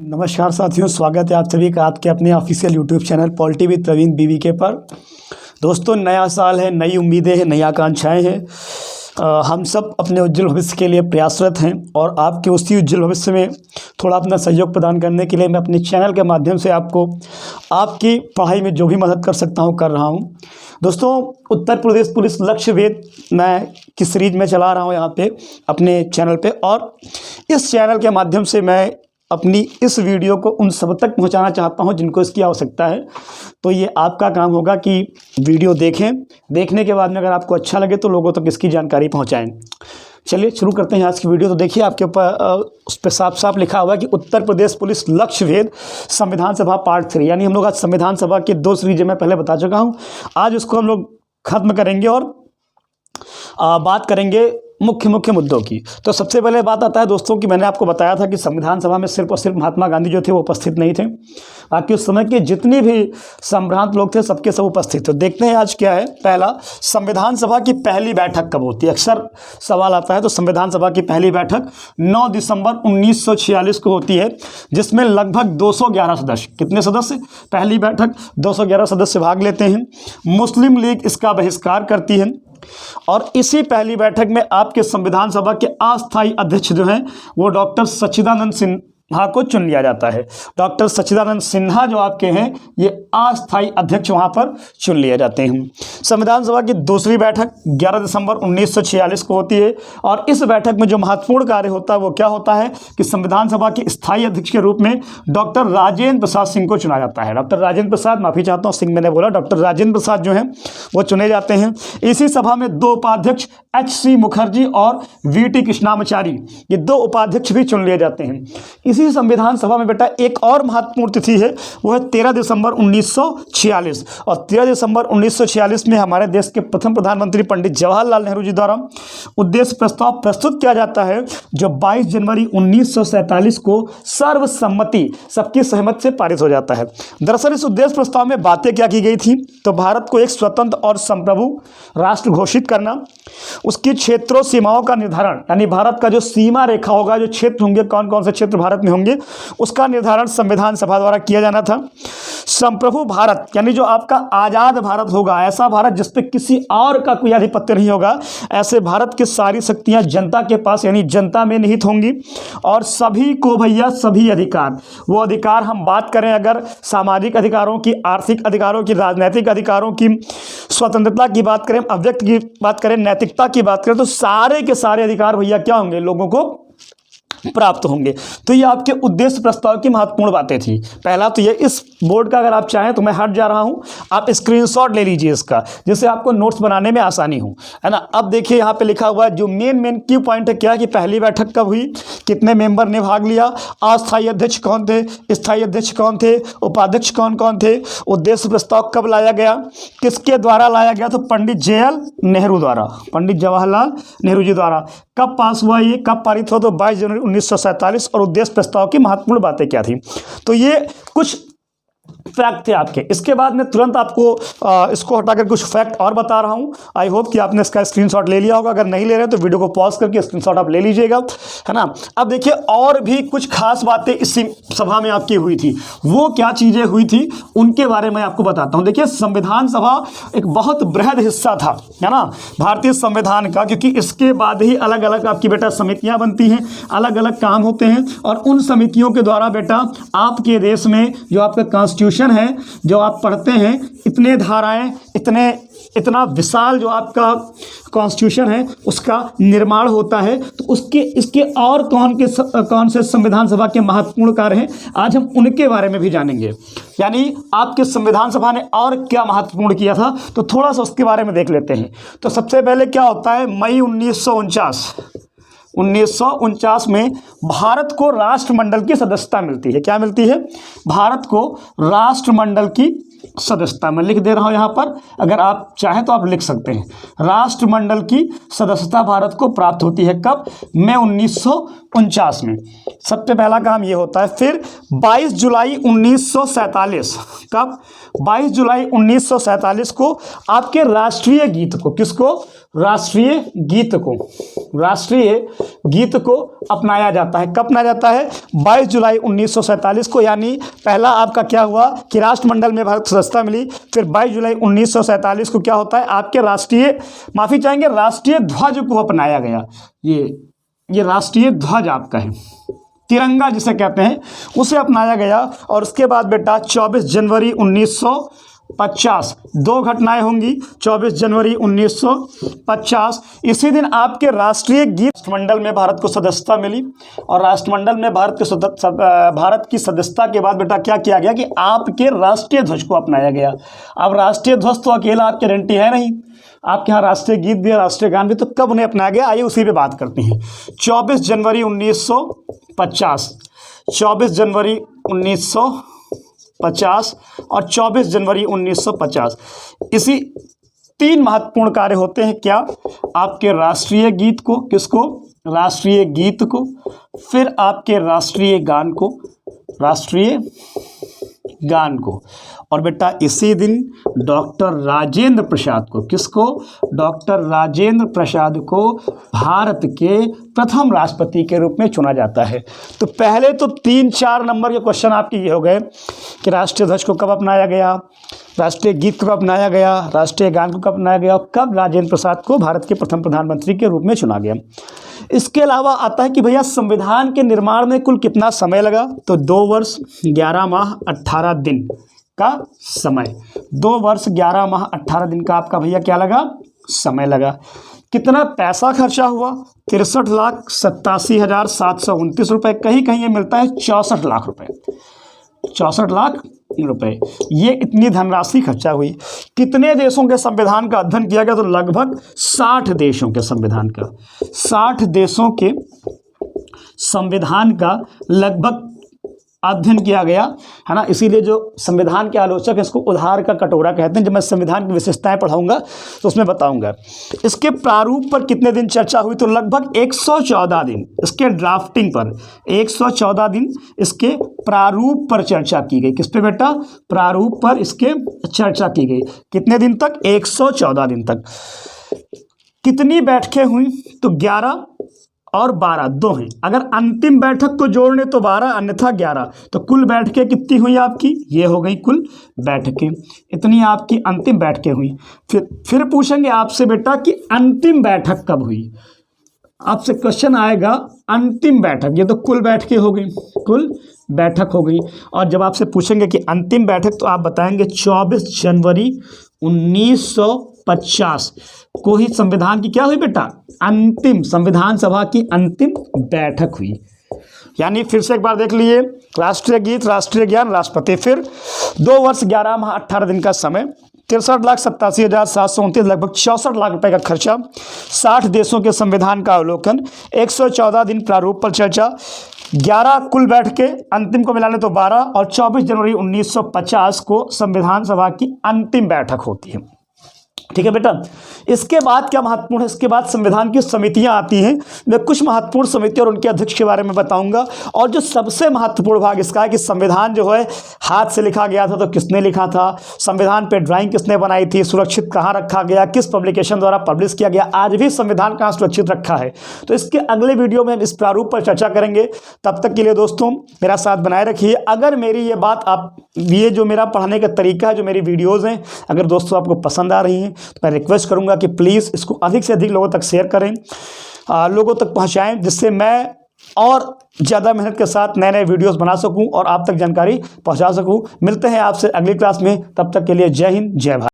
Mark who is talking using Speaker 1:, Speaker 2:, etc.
Speaker 1: नमस्कार साथियों, स्वागत है आप सभी का आपके अपने official YouTube channel polity with Praveen BVK पर। दोस्तों, नया साल है, नई उम्मीदें हैं, नई आकांक्षाएं हैं। हम सब अपने उज्जवल भविष्य के लिए प्रयासरत हैं और आपके उसी उज्जवल भविष्य में थोड़ा अपना सहयोग प्रदान करने के लिए मैं अपने चैनल के माध्यम से आपको आपकी पढ़ाई में जो भी मदद कर सकता हूं कर रहा हूं। दोस्तों, उत्तर प्रदेश पुलिस लक्ष्य भेद मैं की सीरीज में चला रहा हूं यहाँ पे अपने चैनल पे, और इस चैनल के माध्यम से मैं अपनी इस वीडियो को उन सब तक पहुंचाना चाहता हूं जिनको इसकी आवश्यकता है। तो ये आपका काम होगा कि वीडियो देखें, देखने के बाद में अगर आपको अच्छा लगे तो लोगों तक इसकी जानकारी पहुंचाएं। चलिए शुरू करते हैं आज की वीडियो। तो देखिए, आपके ऊपर उस पर साफ साफ लिखा हुआ है कि उत्तर प्रदेश पुलिस लक्ष्य भेद संविधान सभा पार्ट 3, यानी हम लोग आज संविधान सभा के 2 सीरीज मैं पहले बता चुका हूँ। आज उसको हम लोग खत्म करेंगे और बात करेंगे मुख्य मुद्दों की। तो सबसे पहले बात आता है दोस्तों कि मैंने आपको बताया था कि संविधान सभा में सिर्फ और सिर्फ महात्मा गांधी जो थे वो उपस्थित नहीं थे, बाकी उस समय के जितने भी संभ्रांत लोग थे सबके सब उपस्थित थे। देखते हैं आज क्या है। पहला, संविधान सभा की पहली बैठक कब होती है? अक्सर सवाल आता है। तो संविधान सभा की पहली बैठक 9 दिसंबर 1946 को होती है, जिसमें लगभग 211 सदस्य, कितने सदस्य? पहली बैठक 211 सदस्य भाग लेते हैं। मुस्लिम लीग इसका बहिष्कार करती है और इसी पहली बैठक में आपके संविधान सभा के अस्थायी अध्यक्ष जो हैं वो डॉक्टर सच्चिदानंद सिन्हा को चुन लिया जाता है। डॉक्टर सच्चिदानंद सिन्हा जो आपके हैं ये अस्थायी अध्यक्ष वहां पर चुन लिए जाते हैं। संविधान सभा की दूसरी बैठक 11 दिसंबर 1946 को होती है और इस बैठक में जो महत्वपूर्ण कार्य होता है वो क्या होता है कि संविधान सभा के स्थायी अध्यक्ष के रूप में डॉक्टर राजेंद्र प्रसाद सिंह को चुना जाता है। डॉक्टर राजेंद्र प्रसाद, माफी चाहता हूँ सिंह मैंने बोला, डॉक्टर राजेंद्र प्रसाद जो हैं वो चुने जाते हैं। इसी सभा में 2 उपाध्यक्ष H.C. मुखर्जी और V.T. कृष्णामाचारी, ये 2 उपाध्यक्ष भी चुन लिए जाते हैं। इसी संविधान सभा में बेटा एक और महत्वपूर्ण तिथि है, वो है 13 दिसंबर 1946। और 13 दिसंबर 1946 में हमारे देश के प्रथम प्रधानमंत्री पंडित जवाहरलाल नेहरू जी द्वारा उद्देश्य प्रस्ताव प्रस्तुत किया जाता है, जो 22 जनवरी 1947 को सर्वसम्मति, सबकी सहमति से पारित हो जाता है। दरअसल इस उद्देश्य प्रस्ताव में बातें क्या की गई थी? तो भारत को एक स्वतंत्र और संप्रभु राष्ट्र घोषित करना, उसकी क्षेत्रों सीमाओं का निर्धारण, यानी भारत का जो सीमा रेखा होगा, जो क्षेत्र होंगे, कौन कौन से क्षेत्र भारत में होंगे, उसका निर्धारण संविधान सभा द्वारा किया जाना था। संप्रभु भारत, यानी जो आपका आजाद भारत होगा, ऐसा भारत जिस पे किसी और का कोई आधिपत्य नहीं होगा, ऐसे भारत की सारी शक्तियां जनता के पास, यानी जनता में निहित होंगी। और सभी को भैया सभी अधिकार, वो अधिकार हम बात करें अगर सामाजिक अधिकारों की, आर्थिक अधिकारों की, राजनैतिक अधिकारों की, स्वतंत्रता की बात करें, अव्यक्त की बात करें, नैतिकता की बात करें, तो सारे के सारे अधिकार भैया क्या होंगे? लोगों को प्राप्त होंगे। तो ये आपके उद्देश्य प्रस्ताव की महत्वपूर्ण बातें थी। पहला तो ये, इस बोर्ड का अगर आप चाहें तो मैं हट जा रहा हूं, आप स्क्रीनशॉट ले लीजिए इसका, जिससे आपको नोट्स बनाने में आसानी हो, है ना। अब देखिए यहाँ पे लिखा हुआ है जो मेन की पॉइंट है क्या कि पहली बैठक कब हुई, कितने मेंबर ने भाग लिया, अस्थायी अध्यक्ष कौन थे, स्थायी अध्यक्ष कौन थे, उपाध्यक्ष कौन कौन थे, उद्देश्य प्रस्ताव कब लाया गया, किसके द्वारा लाया गया? तो पंडित JL नेहरू द्वारा, पंडित जवाहरलाल नेहरू जी द्वारा। कब पास हुआ, ये कब पारित हुआ? तो 22 जनवरी 1947। और उद्देश्य प्रस्ताव की महत्वपूर्ण बातें क्या थी? तो ये कुछ फैक्ट थे आपके। इसके बाद में तुरंत आपको इसको हटाकर कुछ फैक्ट और बता रहा हूं। आई होप कि आपने इसका स्क्रीनशॉट ले लिया होगा। अगर नहीं ले रहे तो वीडियो को पॉज करके स्क्रीनशॉट आप ले लीजिएगा, है ना। अब देखिए और भी कुछ खास बातें इसी सभा में आपकी हुई थी। वो क्या चीजें हुई थी उनके बारे में आपको बताता हूं। देखिए, संविधान सभा एक बहुत बृहद हिस्सा था, है ना, भारतीय संविधान का, क्योंकि इसके बाद ही अलग अलग आपकी बेटा समितियां बनती हैं, अलग अलग काम होते हैं, और उन समितियों के द्वारा बेटा आपके देश में जो आपका कॉन्स्टिट्यूशन है, जो आप पढ़ते हैं, इतने धाराएं, इतना विशाल जो आपका कॉन्स्टिट्यूशन है उसका निर्माण होता है। तो उसके इसके और कौन से संविधान सभा के महत्वपूर्ण कार्य हैं, आज हम उनके बारे में भी जानेंगे। यानी आपके संविधान सभा ने और क्या महत्वपूर्ण किया था, तो थोड़ा सा उसके बारे में देख लेते हैं। तो सबसे पहले क्या होता है, मई 1949 में भारत को राष्ट्रमंडल की सदस्यता मिलती है। क्या मिलती है? भारत को राष्ट्रमंडल की सदस्यता, मैं लिख दे रहा हूं यहां पर, अगर आप चाहें तो आप लिख सकते हैं। राष्ट्रमंडल की सदस्यता भारत को प्राप्त होती है कब? मई 1949 में। सबसे पहला काम ये होता है। फिर 22 जुलाई 1947, कब? 22 जुलाई 1947 को आपके राष्ट्रीय गीत को, किसको? राष्ट्रीय गीत को, राष्ट्रीय गीत को अपनाया जाता है। कब अपनाया जाता है? 22 जुलाई 1947 को। यानी पहला आपका क्या हुआ कि राष्ट्रमंडल में भारत को सदस्यता मिली। फिर 22 जुलाई 1947 को क्या होता है? आपके राष्ट्रीय, माफी चाहेंगे, राष्ट्रीय ध्वज को अपनाया गया। ये राष्ट्रीय ध्वज आपका है, तिरंगा जिसे कहते हैं, उसे अपनाया गया। और उसके बाद बेटा 24 जनवरी 1950 दो घटनाएं होंगी। 24 जनवरी 1950 इसी दिन आपके राष्ट्रीय गीत, राष्ट्रमंडल में भारत को सदस्यता मिली। और राष्ट्रमंडल में भारत की सदस्यता के बाद बेटा क्या किया गया कि आपके राष्ट्रीय ध्वज को अपनाया गया। अब राष्ट्रीय ध्वज तो अकेला आपके गारंटी है नहीं, आपके यहाँ राष्ट्रीय गीत भी, राष्ट्रीय गान भी, तो कब उन्हें अपनाया गया, आइए उसी पे बात करते हैं। 24 जनवरी 1950, 24 जनवरी 1950 और 24 जनवरी 1950 इसी 3 महत्वपूर्ण कार्य होते हैं। क्या? आपके राष्ट्रीय गीत को, किसको? राष्ट्रीय गीत को, फिर आपके राष्ट्रीय गान को, राष्ट्रीय गान को। और बेटा इसी दिन डॉक्टर राजेंद्र प्रसाद को, किसको? डॉक्टर राजेंद्र प्रसाद को भारत के प्रथम राष्ट्रपति के रूप में चुना जाता है। तो पहले तो 3-4 नंबर के क्वेश्चन आपके ये हो गए कि राष्ट्रीय ध्वज को कब अपनाया गया, राष्ट्रीय गीत को कब अपनाया गया, राष्ट्रीय गान को कब अपनाया गया, और कब राजेंद्र प्रसाद को भारत के प्रथम प्रधानमंत्री के रूप में चुना गया। इसके अलावा आता है कि भैया संविधान के निर्माण में कुल कितना समय लगा? तो 2 वर्ष 11 माह 18 दिन का समय, 2 वर्ष 11 माह 18 दिन का आपका भैया क्या लगा? समय लगा। कितना पैसा खर्चा हुआ? 63,87,729 रुपये। कहीं कहीं ये मिलता है 64 लाख रुपए, 64 लाख रुपए, ये इतनी धनराशि खर्चा हुई। कितने देशों के संविधान का अध्ययन किया गया? तो लगभग 60 देशों के संविधान का, 60 देशों के संविधान का लगभग अध्ययन किया गया, है ना। इसीलिए जो संविधान के आलोचक है इसको उधार का कटोरा कहते हैं। जब मैं संविधान की विशेषताएं पढ़ाऊंगा तो उसमें बताऊंगा। इसके प्रारूप पर कितने दिन चर्चा हुई? तो लगभग 114 दिन। इसके ड्राफ्टिंग पर 114 दिन इसके प्रारूप पर चर्चा की गई। किस पे बेटा? प्रारूप पर इसके चर्चा की गई। कितने दिन तक? 114 दिन तक। कितनी बैठकें हुई? तो 11 और 12 दो हैं। अगर अंतिम बैठक को जोड़ने तो 12, अन्यथा 11। तो कुल बैठकें कितनी हुई आपकी? ये हो गई कुल बैठकें। इतनी आपकी अंतिम बैठकें हुई। फिर पूछेंगे आपसे बेटा कि अंतिम बैठक कब हुई? आपसे क्वेश्चन आएगा अंतिम बैठक। ये तो कुल बैठकें हो गई, कुल बैठक हो गई। और जब आपसे पूछेंगे कि अंतिम बैठक, तो आप बताएंगे 24 जनवरी 1950 को ही संविधान की क्या हुई बेटा? अंतिम, संविधान सभा की अंतिम बैठक हुई। यानी फिर से एक बार देख लीजिए, राष्ट्रीय गीत, राष्ट्रीय ज्ञान, राष्ट्रपति, फिर 2 वर्ष 11 माह 18 दिन का समय, 63,87,729, लगभग 64 लाख रुपए का खर्चा, 60 देशों के संविधान का अवलोकन, 114 दिन प्रारूप पर चर्चा, 11 कुल बैठकें, अंतिम को मिलाने तो 12, और 24 जनवरी 1950 को संविधान सभा की अंतिम बैठक होती है। ठीक है बेटा। इसके बाद क्या महत्वपूर्ण है? इसके बाद संविधान की समितियां आती हैं। मैं कुछ महत्वपूर्ण समितियां और उनके अध्यक्ष के बारे में बताऊंगा। और जो सबसे महत्वपूर्ण भाग इसका है कि संविधान जो है हाथ से लिखा गया था, तो किसने लिखा था, संविधान पे ड्राइंग किसने बनाई थी, सुरक्षित कहाँ रखा गया, किस पब्लिकेशन द्वारा पब्लिश किया गया, आज भी संविधान कहाँ सुरक्षित रखा है। तो इसके अगले वीडियो में हम इस प्रारूप पर चर्चा करेंगे। तब तक के लिए दोस्तों मेरा साथ बनाए रखिए। अगर मेरी ये बात, आप ये जो मेरा पढ़ाने का तरीका है, जो मेरी वीडियोज़ हैं, अगर दोस्तों आपको पसंद आ रही हैं, तो मैं रिक्वेस्ट करूंगा कि प्लीज़ इसको अधिक से अधिक लोगों तक शेयर करें, लोगों तक पहुंचाएं, जिससे मैं और ज़्यादा मेहनत के साथ नए नए वीडियोस बना सकूं और आप तक जानकारी पहुंचा सकूं। मिलते हैं आपसे अगली क्लास में, तब तक के लिए जय हिंद, जय भारत।